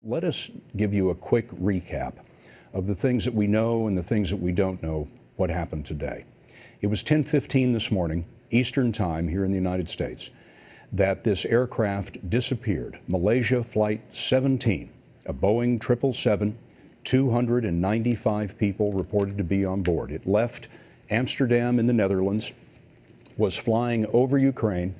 Let us give you a quick recap of the things that we know and the things that we don't know what happened today. It was 10:15 this morning, Eastern Time here in the United States, that this aircraft disappeared. Malaysia Flight 17, a Boeing 777, 295 people reported to be on board. It left Amsterdam in the Netherlands, was flying over Ukraine,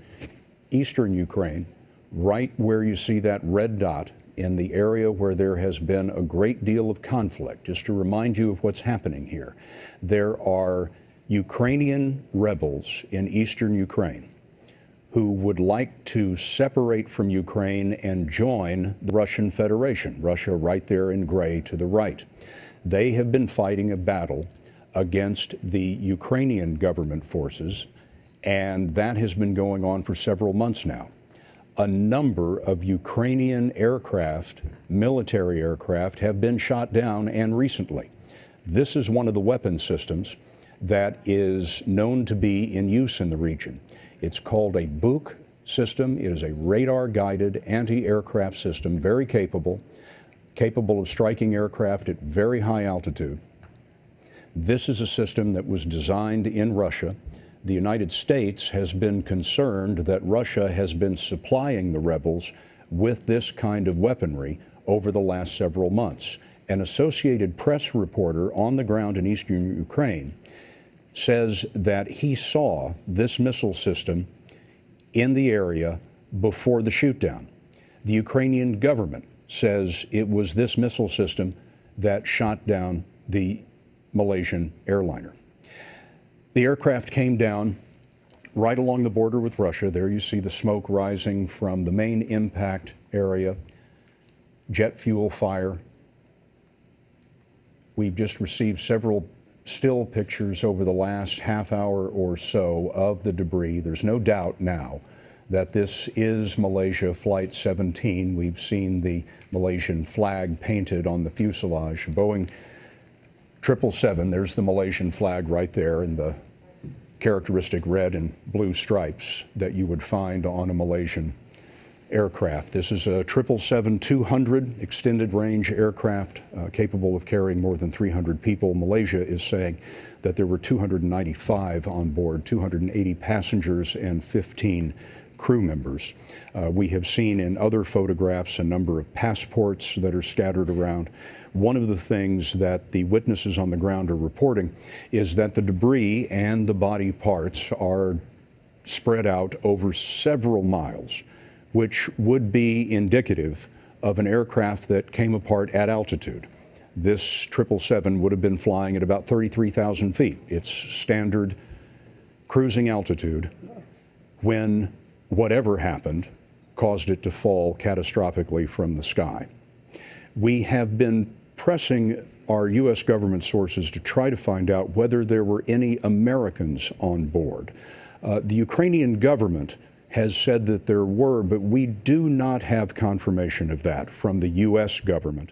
eastern Ukraine, right where you see that red dot in the area where there has been a great deal of conflict. Just to remind you of what's happening here, there are Ukrainian rebels in eastern Ukraine who would like to separate from Ukraine and join the Russian Federation, Russia right there in gray to the right. They have been fighting a battle against the Ukrainian government forces, and that has been going on for several months now. A number of Ukrainian aircraft, military aircraft, have been shot down, and recently. This is one of the weapon systems that is known to be in use in the region. It's called a Buk system. It is a radar-guided anti-aircraft system, very capable of striking aircraft at very high altitude. This is a system that was designed in Russia. The United States has been concerned that Russia has been supplying the rebels with this kind of weaponry over the last several months. An Associated Press reporter on the ground in eastern Ukraine says that he saw this missile system in the area before the shootdown. The Ukrainian government says it was this missile system that shot down the Malaysian airliner. The aircraft came down right along the border with Russia. There you see the smoke rising from the main impact area, jet fuel fire. We've just received several still pictures over the last half hour or so of the debris. There's no doubt now that this is Malaysia Flight 17. We've seen the Malaysian flag painted on the fuselage. Boeing 777, there's the Malaysian flag right there in the characteristic red and blue stripes that you would find on a Malaysian aircraft. This is a 777-200 extended range aircraft capable of carrying more than 300 people. Malaysia is saying that there were 295 on board, 280 passengers and 15 crew members. We have seen in other photographs a number of passports that are scattered around. One of the things that the witnesses on the ground are reporting is that the debris and the body parts are spread out over several miles, which would be indicative of an aircraft that came apart at altitude. This 777 would have been flying at about 33,000 feet. It's standard cruising altitude when whatever happened caused it to fall catastrophically from the sky. We have been pressing our U.S. government sources to try to find out whether there were any Americans on board. The Ukrainian government has said that there were, but we do not have confirmation of that from the U.S. government.